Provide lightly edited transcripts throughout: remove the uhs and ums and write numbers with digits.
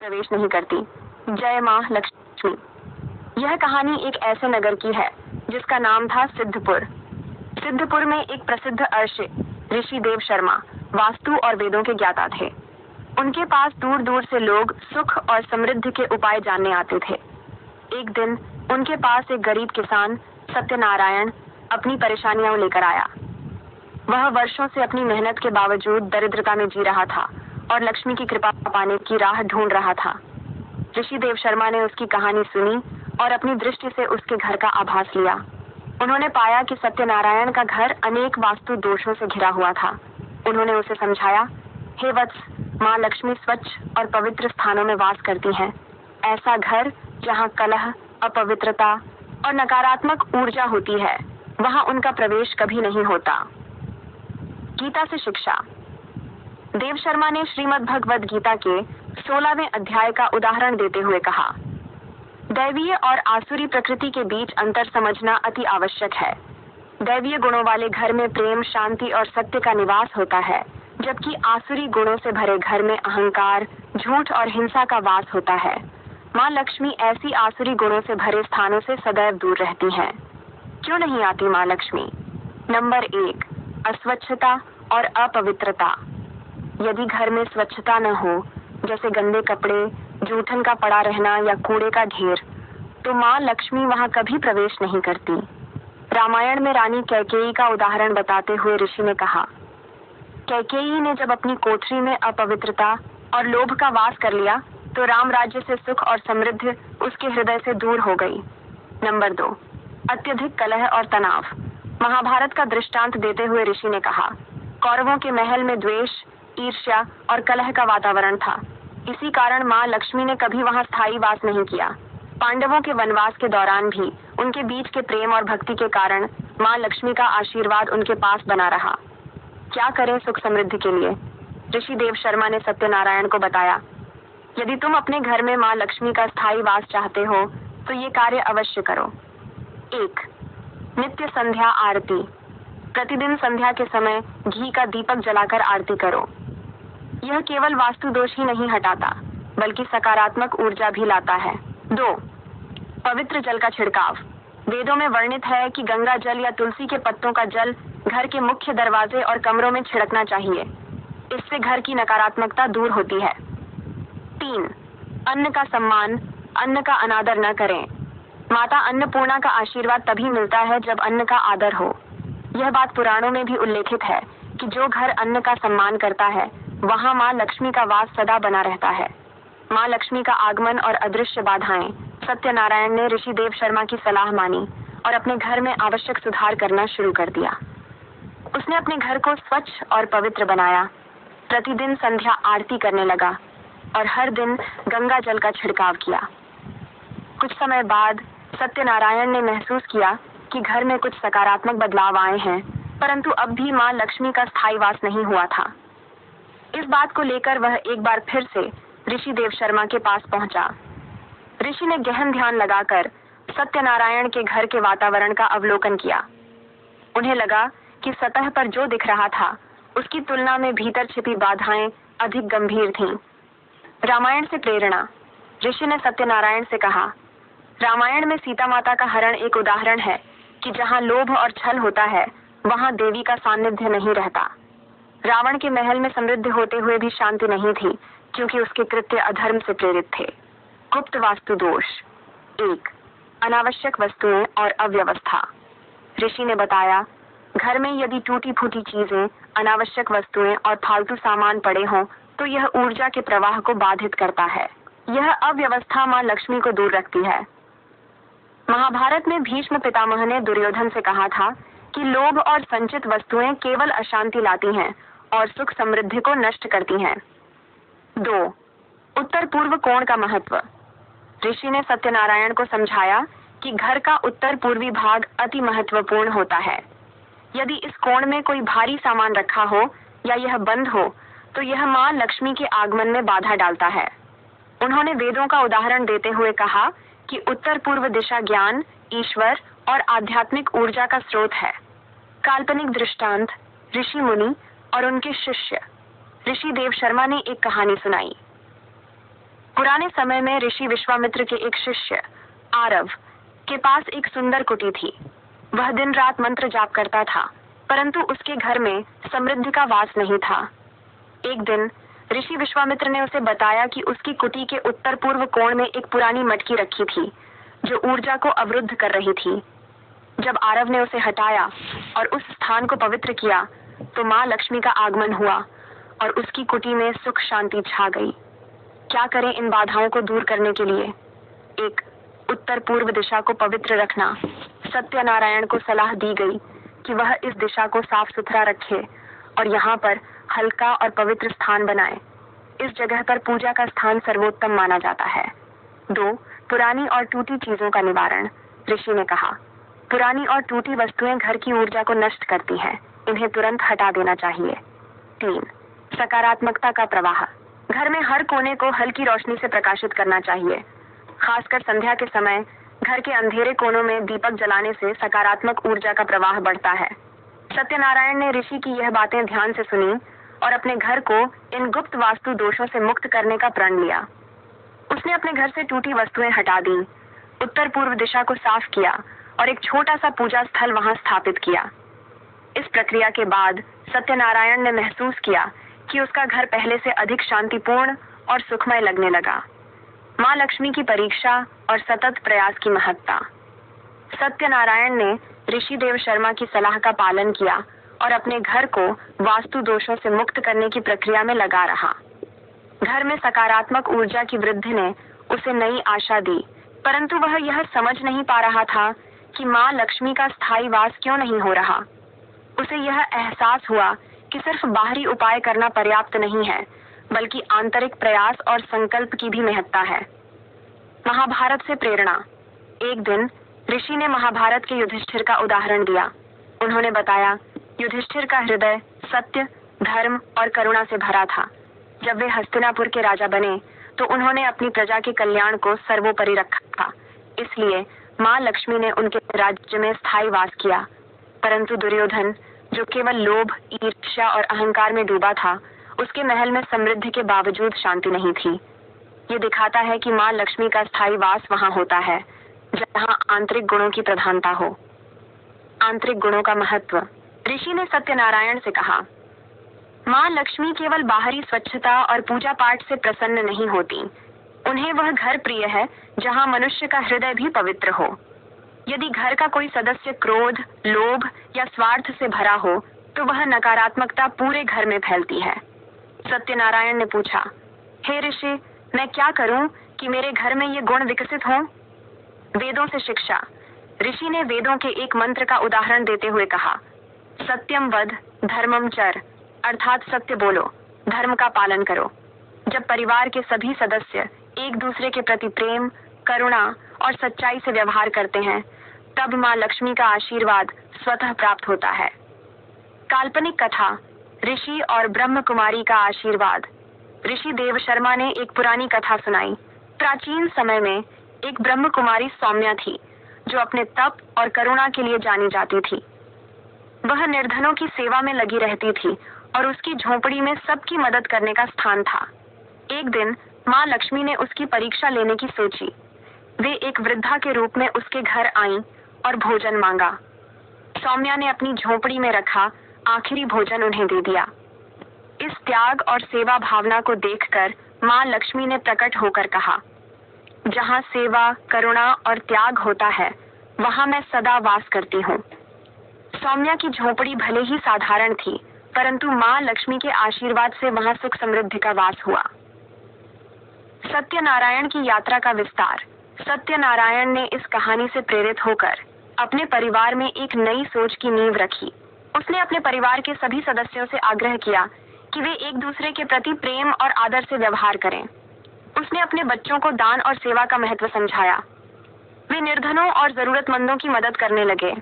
प्रवेश नहीं करती। जय मां लक्ष्मी। यह कहानी एक ऐसे नगर की है जिसका नाम था सिद्धपुर। सिद्धपुर में एक प्रसिद्ध अर्षि ऋषि देव शर्मा वास्तु और वेदों के ज्ञाता थे। उनके पास दूर दूर से लोग सुख और समृद्धि के उपाय जानने आते थे। एक दिन उनके पास एक गरीब किसान सत्यनारायण अपनी परेशानियां लेकर आया। वह वर्षों से अपनी मेहनत के बावजूद दरिद्रता में जी रहा था और लक्ष्मी की कृपा पाने की राह ढूंढ रहा था। ऋषि देव शर्मा ने उसकी कहानी सुनी और अपनी दृष्टि से उसके घर का आभास लिया। उन्होंने पाया कि सत्यनारायण का घर अनेक वास्तु दोषों से घिरा हुआ था। उन्होंने उसे समझाया, हे वत्स, माँ लक्ष्मी स्वच्छ और पवित्र स्थानों में वास करती हैं। ऐसा घर जहाँ कलह, अपवित्रता और नकारात्मक ऊर्जा होती है, वहाँ उनका प्रवेश कभी नहीं होता। गीता से शिक्षा। देव शर्मा ने श्रीमद् भगवद गीता के 16वें अध्याय का उदाहरण देते हुए कहा, दैवीय और आसुरी प्रकृति के बीच अंतर समझना अति आवश्यक है। दैवीय गुणों वाले घर में प्रेम, शांति और सत्य का निवास होता है, जबकि आसुरी गुणों से भरे घर में अहंकार, झूठ और हिंसा का वास होता है। माँ लक्ष्मी ऐसी आसुरी गुणों से भरे स्थानों से सदैव दूर रहती हैं। क्यों नहीं आती माँ लक्ष्मी? नंबर 1, अस्वच्छता और अपवित्रता। यदि घर में स्वच्छता न हो, जैसे गंदे कपड़े, जूठन का पड़ा रहना या कूड़े का ढेर, तो माँ लक्ष्मी वहाँ कभी प्रवेश नहीं करती। रामायण में रानी कैकेयी का उदाहरण बताते हुए ऋषि ने कहा, कैकेयी ने जब अपनी कोठरी में अपवित्रता और लोभ का वास कर लिया, तो राम राज्य से सुख और समृद्धि उसके हृदय से दूर हो गई। नंबर 2, अत्यधिक कलह और तनाव। महाभारत का दृष्टांत देते हुए ऋषि ने कहा, कौरवों के महल में द्वेष, ईर्ष्या और कलह का वातावरण था। इसी कारण माँ लक्ष्मी ने कभी वहाँ स्थायी वास नहीं किया। पांडवों के वनवास के दौरान भी उनके बीच के प्रेम और भक्ति के कारण माँ लक्ष्मी का आशीर्वाद उनके पास बना रहा। क्या करें सुख समृद्धि के लिए? ऋषि देव शर्मा ने सत्यनारायण को बताया, यदि तुम अपने घर में माँ लक्ष्मी का स्थायी वास चाहते हो तो ये कार्य अवश्य करो। 1, नित्य संध्या आरती। प्रतिदिन संध्या के समय घी का दीपक जलाकर आरती करो। यह केवल वास्तु दोष ही नहीं हटाता, बल्कि सकारात्मक ऊर्जा भी लाता है। 2, पवित्र जल का छिड़काव। वेदों में वर्णित है कि गंगा जल या तुलसी के पत्तों का जल घर के मुख्य दरवाजे और कमरों में छिड़कना चाहिए। इससे घर की नकारात्मकता दूर होती है। 3, अन्न का सम्मान, अन्न का अनादर न करें। माता अन्नपूर्णा का आशीर्वाद तभी मिलता है जब अन्न का आदर हो। यह बात पुराणों में भी उल्लेखित है कि जो घर अन्न का सम्मान करता है, वहाँ माँ लक्ष्मी का वास सदा बना रहता है। माँ लक्ष्मी का आगमन और अदृश्य बाधाएं। सत्यनारायण ने ऋषि देव शर्मा की सलाह मानी और अपने घर में आवश्यक सुधार करना शुरू कर दिया। उसने अपने घर को स्वच्छ और पवित्र बनाया, प्रतिदिन संध्या आरती करने लगा और हर दिन गंगा जल का छिड़काव किया। कुछ समय बाद सत्यनारायण ने महसूस किया कि घर में कुछ सकारात्मक बदलाव आए हैं, परंतु अब भी माँ लक्ष्मी का स्थायी वास नहीं हुआ था। इस बात को लेकर वह एक बार फिर से ऋषि देव शर्मा के पास पहुंचा। ऋषि ने गहन ध्यान लगाकर सत्यनारायण के घर के वातावरण का अवलोकन किया। उन्हें लगा कि सतह पर जो दिख रहा था, उसकी तुलना में भीतर छिपी बाधाएं अधिक गंभीर थीं। रामायण से प्रेरणा। ऋषि ने सत्यनारायण से कहा, रामायण में सीता माता का हरण एक उदाहरण है कि जहाँ लोभ और छल होता है, वहाँ देवी का सानिध्य नहीं रहता। रावण के महल में समृद्धि होते हुए भी शांति नहीं थी, क्योंकि उसके कृत्य अधर्म से प्रेरित थे। गुप्त वास्तु दोष। 1, अनावश्यक वस्तुएं और अव्यवस्था। ऋषि ने बताया, घर में यदि टूटी फूटी चीजें, अनावश्यक वस्तुएं और फालतू सामान पड़े हों, तो यह ऊर्जा के प्रवाह को बाधित करता है। यह अव्यवस्था माँ लक्ष्मी को दूर रखती है। महाभारत में भीष्म पितामह ने दुर्योधन से कहा था कि लोभ और संचित वस्तुएं केवल अशांति लाती हैं और सुख समृद्धि को नष्ट करती हैं। 2, उत्तर पूर्व कोण का महत्व। ऋषि ने सत्यनारायण को समझाया कि घर का उत्तर पूर्वी भाग अति महत्वपूर्ण होता है। यदि इस कोण में कोई भारी सामान रखा हो या यह बंद हो, तो यह माँ लक्ष्मी के आगमन में बाधा डालता है। उन्होंने वेदों का उदाहरण देते हुए कहा कि उत्तर पूर्व दिशा ज्ञान, ईश्वर और आध्यात्मिक ऊर्जा का स्रोत है। काल्पनिक दृष्टांत। ऋषि मुनि और उनके शिष्य। ऋषि देव शर्मा ने एक कहानी सुनाई। पुराने समय में ऋषि विश्वामित्र के एक शिष्य आरव के पास एक सुंदर कुटी थी। वह दिन रात मंत्र जाप करता था, परंतु उसके घर में समृद्धि का वास नहीं था। एक दिन ऋषि विश्वामित्र ने उसे बताया कि उसकी कुटी के उत्तर पूर्व कोण में एक पुरानी मटकी रखी थी जो ऊर्जा को अवरुद्ध कर रही थी। जब आरव ने उसे हटाया और उस स्थान को पवित्र किया तो माँ लक्ष्मी का आगमन हुआ और उसकी कुटी में सुख शांति छा गई। क्या करें इन बाधाओं को दूर करने के लिए? एक, उत्तर पूर्व दिशा को पवित्र रखना। सत्यनारायण को सलाह दी गई कि वह इस दिशा को साफ सुथरा रखे और यहाँ पर हल्का और पवित्र स्थान बनाए। इस जगह पर पूजा का स्थान सर्वोत्तम माना जाता है। 2, पुरानी और टूटी चीजों का निवारण। ऋषि ने कहा, पुरानी और टूटी वस्तुएं घर की ऊर्जा को नष्ट करती हैं, इन्हें तुरंत हटा देना चाहिए। 3, सकारात्मकता का प्रवाह। घर में हर कोने को हल्की रोशनी से प्रकाशित करना चाहिए। खासकर संध्या के समय घर के अंधेरे कोनों में दीपक जलाने से सकारात्मक ऊर्जा का प्रवाह बढ़ता है। सत्यनारायण ने ऋषि की यह बातें ध्यान से सुनी और अपने घर को इन गुप्त वास्तु दोषों से मुक्त करने का प्रण लिया। उसने अपने घर से टूटी वस्तुएं हटा दी, उत्तर पूर्व दिशा को साफ किया और एक छोटा सा पूजा स्थल वहां स्थापित किया। इस प्रक्रिया के बाद सत्यनारायण ने महसूस किया कि उसका घर पहले से अधिक शांतिपूर्ण और सुखमय लगने लगा। माँ लक्ष्मी की परीक्षा और सतत प्रयास की महत्ता। सत्यनारायण ने ऋषि देव शर्मा की सलाह का पालन किया और अपने घर को वास्तु दोषों से मुक्त करने की प्रक्रिया में लगा रहा। घर में सकारात्मक ऊर्जा की वृद्धि ने उसे नई आशा दी, परंतु वह यह समझ नहीं पा रहा था कि माँ लक्ष्मी का स्थायी वास क्यों नहीं हो रहा। उसे यह एहसास हुआ कि सिर्फ बाहरी उपाय करना पर्याप्त नहीं है, बल्कि आंतरिक प्रयास और संकल्प की भी महत्ता है। महाभारत से प्रेरणा। एक दिन ऋषि ने महाभारत के युधिष्ठिर का उदाहरण दिया। उन्होंने बताया, युधिष्ठिर का हृदय सत्य, धर्म और करुणा से भरा था। जब वे हस्तिनापुर के राजा बने तो उन्होंने अपनी प्रजा के कल्याण को सर्वोपरि रखा था, इसलिए माँ लक्ष्मी ने उनके राज्य में स्थायी वास किया। परंतु दुर्योधन, जो केवल लोभ, ईर्ष्या और अहंकार में डूबा था, उसके महल में समृद्धि के बावजूद शांति नहीं थी। ये दिखाता है कि माँ लक्ष्मी का स्थायी वास वहां होता है जहां आंतरिक गुणों की प्रधानता हो। आंतरिक गुणों का महत्व। ऋषि ने सत्यनारायण से कहा, माँ लक्ष्मी केवल बाहरी स्वच्छता और पूजा पाठ से प्रसन्न नहीं होती। उन्हें वह घर प्रिय है जहां मनुष्य का हृदय भी पवित्र हो। यदि घर का कोई सदस्य क्रोध, लोभ या स्वार्थ से भरा हो तो वह नकारात्मकता पूरे घर में फैलती है। सत्यनारायण ने पूछा, हे ऋषि, मैं क्या करूं कि मेरे घर में ये गुण विकसित हों? वेदों से शिक्षा। ऋषि ने वेदों के एक मंत्र का उदाहरण देते हुए कहा, सत्यम वद धर्मम चर, अर्थात सत्य बोलो, धर्म का पालन करो। जब परिवार के सभी सदस्य एक दूसरे के प्रति प्रेम, करुणा और सच्चाई से व्यवहार करते हैं, तब माँ लक्ष्मी का आशीर्वाद स्वतः प्राप्त होता है। काल्पनिक कथा, ऋषि और ब्रह्म कुमारी का आशीर्वाद। ऋषि देव शर्मा ने एक पुरानी कथा सुनाई। प्राचीन समय में एक ब्रह्म कुमारी सौम्या थी जो अपने तप और करुणा के लिए जानी जाती थी। वह निर्धनों की सेवा में लगी रहती थी और उसकी झोपड़ी में सबकी मदद करने का स्थान था। एक दिन माँ लक्ष्मी ने उसकी परीक्षा लेने की सोची। वे एक वृद्धा के रूप में उसके घर आईं और भोजन मांगा। सौम्या ने अपनी झोपड़ी में रखा आखिरी भोजन उन्हें दे दिया। इस त्याग और सेवा भावना को देखकर माँ लक्ष्मी ने प्रकट होकर कहा, जहाँ सेवा, करुणा और त्याग होता है, वहाँ मैं सदा वास करती हूँ। सौम्या की झोपड़ी भले ही साधारण थी, परंतु माँ लक्ष्मी के आशीर्वाद से वहाँ सुख समृद्धि का वास हुआ। सत्यनारायण की यात्रा का विस्तार। सत्यनारायण ने इस कहानी से प्रेरित होकर अपने परिवार में एक नई सोच की नींव रखी। उसने अपने परिवार के सभी सदस्यों से आग्रह किया कि वे एक दूसरे के प्रति प्रेम और आदर से व्यवहार करें। उसने अपने बच्चों को दान और सेवा का महत्व समझाया। वे निर्धनों और जरूरतमंदों की मदद करने लगे।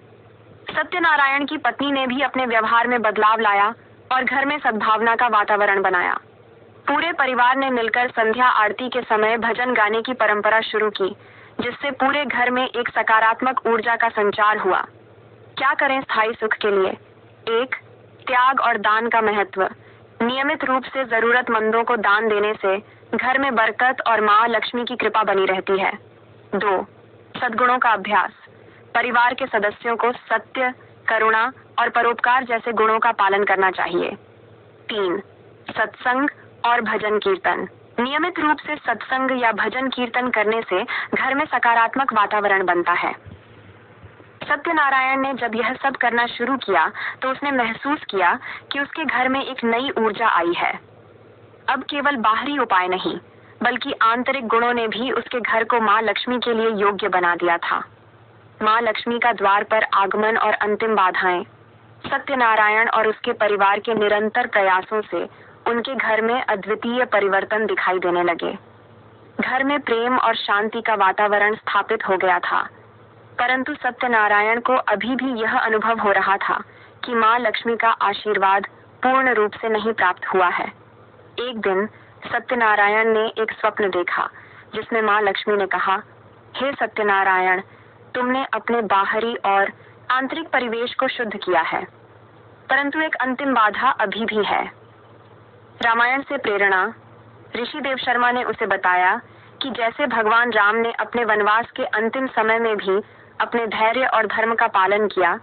सत्यनारायण की पत्नी ने भी अपने व्यवहार में बदलाव लाया और घर में सद्भावना का वातावरण बनाया। पूरे परिवार ने मिलकर संध्या आरती के समय भजन गाने की परंपरा शुरू की, जिससे पूरे घर में एक सकारात्मक ऊर्जा का संचार हुआ। क्या करें स्थायी सुख के लिए? 1. त्याग और दान का महत्व। नियमित रूप से जरूरतमंदों को दान देने से घर में बरकत और माँ लक्ष्मी की कृपा बनी रहती है। 2. सद्गुणों का अभ्यास। परिवार के सदस्यों को सत्य, करुणा और परोपकार जैसे गुणों का पालन करना चाहिए। 3. सत्संग और भजन कीर्तन। नियमित रूप से सत्संग या भजन कीर्तन करने से घर में सकारात्मक वातावरण बनता है। सत्यनारायण ने जब यह सब करना शुरू किया तो उसने महसूस किया कि उसके घर में एक नई ऊर्जा आई है। अब केवल बाहरी उपाय नहीं, बल्कि आंतरिक गुणों ने भी उसके घर को माँ लक्ष्मी के लिए योग्य बना दिया था। माँ लक्ष्मी का द्वार पर आगमन और अंतिम बाधाएं। सत्यनारायण और उसके परिवार के निरंतर प्रयासों से उनके घर में अद्वितीय परिवर्तन दिखाई देने लगे। घर में प्रेम और शांति का वातावरण स्थापित हो गया था, परंतु सत्यनारायण को अभी भी यह अनुभव हो रहा था कि माँ लक्ष्मी का आशीर्वाद पूर्ण रूप से नहीं प्राप्त हुआ है। एक दिन सत्यनारायण ने एक स्वप्न देखा जिसमें माँ लक्ष्मी ने कहा, हे सत्यनारायण, तुमने अपने बाहरी और आंतरिक परिवेश को शुद्ध किया है, परंतु एक अंतिम बाधा अभी भी है। रामायण से प्रेरणा। ऋषि देव शर्मा ने उसे बताया कि जैसे भगवान राम ने अपने वनवास के अंतिम समय में भी अपने धैर्य और धर्म का पालन किया,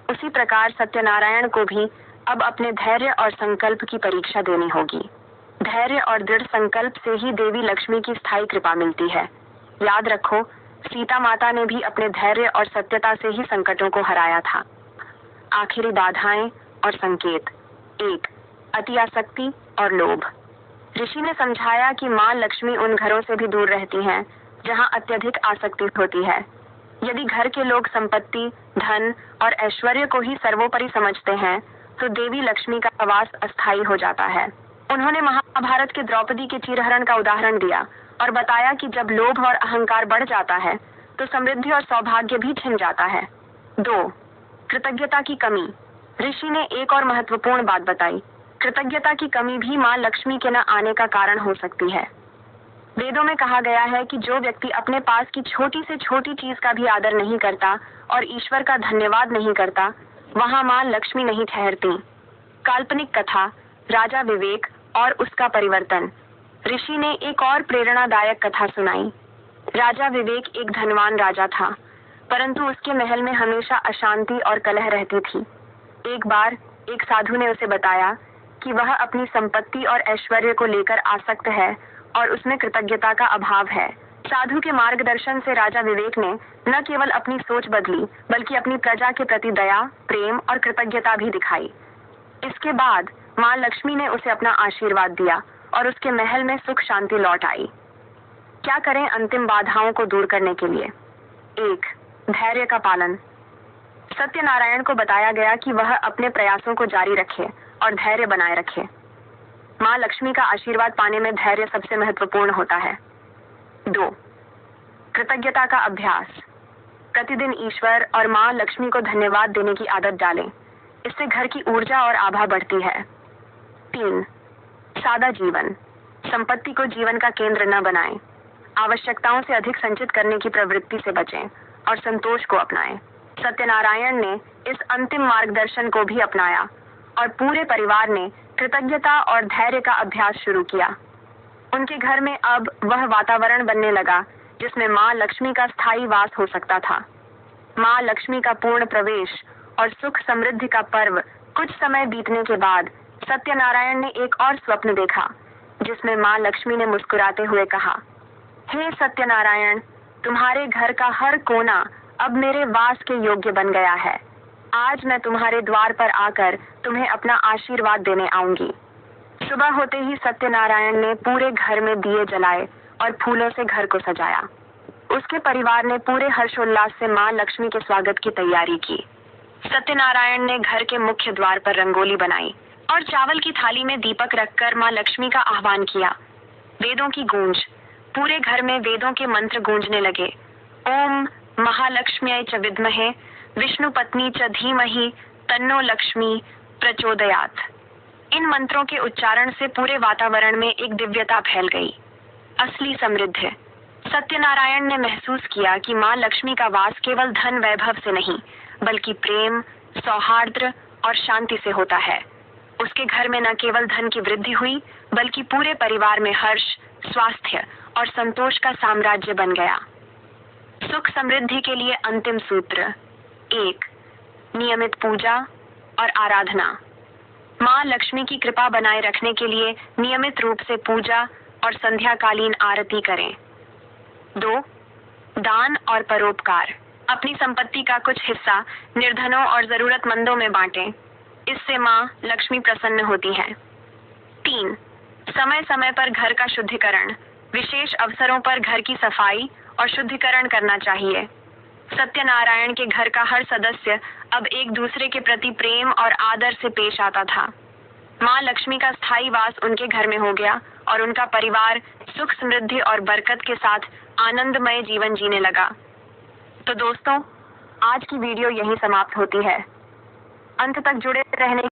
उसी प्रकार सत्यनारायण को भी अब अपने धैर्य और संकल्प की परीक्षा देनी होगी। धैर्य और दृढ़ संकल्प से ही देवी लक्ष्मी की स्थायी कृपा मिलती है। याद रखो, सीता माता ने भी अपने धैर्य और सत्यता से ही संकटों को हराया था। आखिरी बाधाएं और संकेत। 1. अति आसक्ति और लोभ। ऋषि ने समझाया कि माँ लक्ष्मी उन घरों से भी दूर रहती हैं जहाँ अत्यधिक आसक्ति होती है। यदि घर के लोग संपत्ति, धन और ऐश्वर्य को ही सर्वोपरि समझते हैं, तो देवी लक्ष्मी का वास अस्थायी हो जाता है। उन्होंने महाभारत के द्रौपदी के चीरहरण का उदाहरण दिया और बताया कि जब लोभ और अहंकार बढ़ जाता है, तो समृद्धि और सौभाग्य भी छिन जाता है। 2. कृतज्ञता की कमी। ऋषि ने एक और महत्वपूर्ण बात बताई। कृतज्ञता की कमी भी माँ लक्ष्मी के न आने का कारण हो सकती है। वेदों में कहा गया है कि जो व्यक्ति अपने पास की छोटी से छोटी चीज का भी आदर नहीं करता और ईश्वर का धन्यवाद नहीं करता, वहाँ माँ लक्ष्मी नहीं ठहरती। काल्पनिक कथा, राजा विवेक और उसका परिवर्तन। ऋषि ने एक और प्रेरणादायक कथा सुनाई। राजा विवेक एक धनवान राजा था, परंतु उसके महल में हमेशा अशांति और कलह रहती थी। एक बार एक साधु ने उसे बताया कि वह अपनी संपत्ति और ऐश्वर्य को लेकर आसक्त है और उसमें कृतज्ञता का अभाव है। साधु के मार्गदर्शन से राजा विवेक ने न केवल अपनी सोच बदली, बल्कि अपनी प्रजा के प्रति दया, प्रेम और कृतज्ञता भी दिखाई। इसके बाद माँ लक्ष्मी ने उसे अपना आशीर्वाद दिया और उसके महल में सुख शांति लौट आई। क्या करें अंतिम बाधाओं को दूर करने के लिए? 1. धैर्य का पालन। सत्यनारायण को बताया गया कि वह अपने प्रयासों को जारी रखे और धैर्य बनाए रखे। माँ लक्ष्मी का आशीर्वाद पाने में धैर्य सबसे महत्वपूर्ण होता है। 2. कृतज्ञता का अभ्यास। प्रतिदिन ईश्वर और माँ लक्ष्मी को धन्यवाद देने की आदत डालें। इससे घर की ऊर्जा और आभा बढ़ती है। 3. सादा जीवन। संपत्ति को जीवन का केंद्र न बनाएं। आवश्यकताओं से अधिक संचित करने की प्रवृत्ति से बचें और संतोष को अपनाएं। सत्यनारायण ने इस अंतिम मार्गदर्शन को भी अपनाया और पूरे परिवार ने कृतज्ञता और धैर्य का अभ्यास शुरू किया। उनके घर में अब वह वातावरण बनने लगा जिसमें माँ लक्ष्मी का स्थायी वास हो सकता था। माँ लक्ष्मी का पूर्ण प्रवेश और सुख समृद्धि का पर्व। कुछ समय बीतने के बाद सत्यनारायण ने एक और स्वप्न देखा जिसमें माँ लक्ष्मी ने मुस्कुराते हुए कहा, हे सत्यनारायण, तुम्हारे घर का हर कोना अब मेरे वास के योग्य बन गया है। आज मैं तुम्हारे द्वार पर आकर तुम्हें अपना आशीर्वाद देने आऊंगी। सुबह होते ही सत्यनारायण ने पूरे घर में दिए जलाए और फूलों से घर को सजाया। उसके परिवार ने पूरे हर्षोल्लास से माँ लक्ष्मी के स्वागत की तैयारी की। सत्यनारायण ने घर के मुख्य द्वार पर रंगोली बनाई और चावल की थाली में दीपक रखकर माँ लक्ष्मी का आह्वान किया। वेदों की गूंज। पूरे घर में वेदों के मंत्र गूंजने लगे। ओम महालक्ष्म्यै च विद्महे विष्णु पत्नी च धीमहि तन्नो लक्ष्मी प्रचोदयात्। इन मंत्रों के उच्चारण से पूरे वातावरण में एक दिव्यता फैल गई। असली समृद्धि। सत्यनारायण ने महसूस किया कि माँ लक्ष्मी का वास केवल धन वैभव से नहीं, बल्कि प्रेम, सौहार्द और शांति से होता है। उसके घर में न केवल धन की वृद्धि हुई, बल्कि पूरे परिवार में हर्ष, स्वास्थ्य और संतोष का साम्राज्य बन गया। सुख समृद्धि के लिए अंतिम सूत्र 1. नियमित पूजा और आराधना। माँ लक्ष्मी की कृपा बनाए रखने के लिए नियमित रूप से पूजा और संध्याकालीन आरती करें। 2. दान और परोपकार। अपनी संपत्ति का कुछ हिस्सा निर्धनों और जरूरतमंदों में बांटें। इससे माँ लक्ष्मी प्रसन्न होती है। 3. समय समय पर घर का शुद्धिकरण। विशेष अवसरों पर घर की सफाई और शुद्धिकरण करना चाहिए। सत्यनारायण के घर का हर सदस्य अब एक दूसरे के प्रति प्रेम और आदर से पेश आता था। माँ लक्ष्मी का स्थायी वास उनके घर में हो गया और उनका परिवार सुख समृद्धि और बरकत के साथ आनंदमय जीवन जीने लगा। तो दोस्तों, आज की वीडियो यहीं समाप्त होती है। अंत तक जुड़े रहने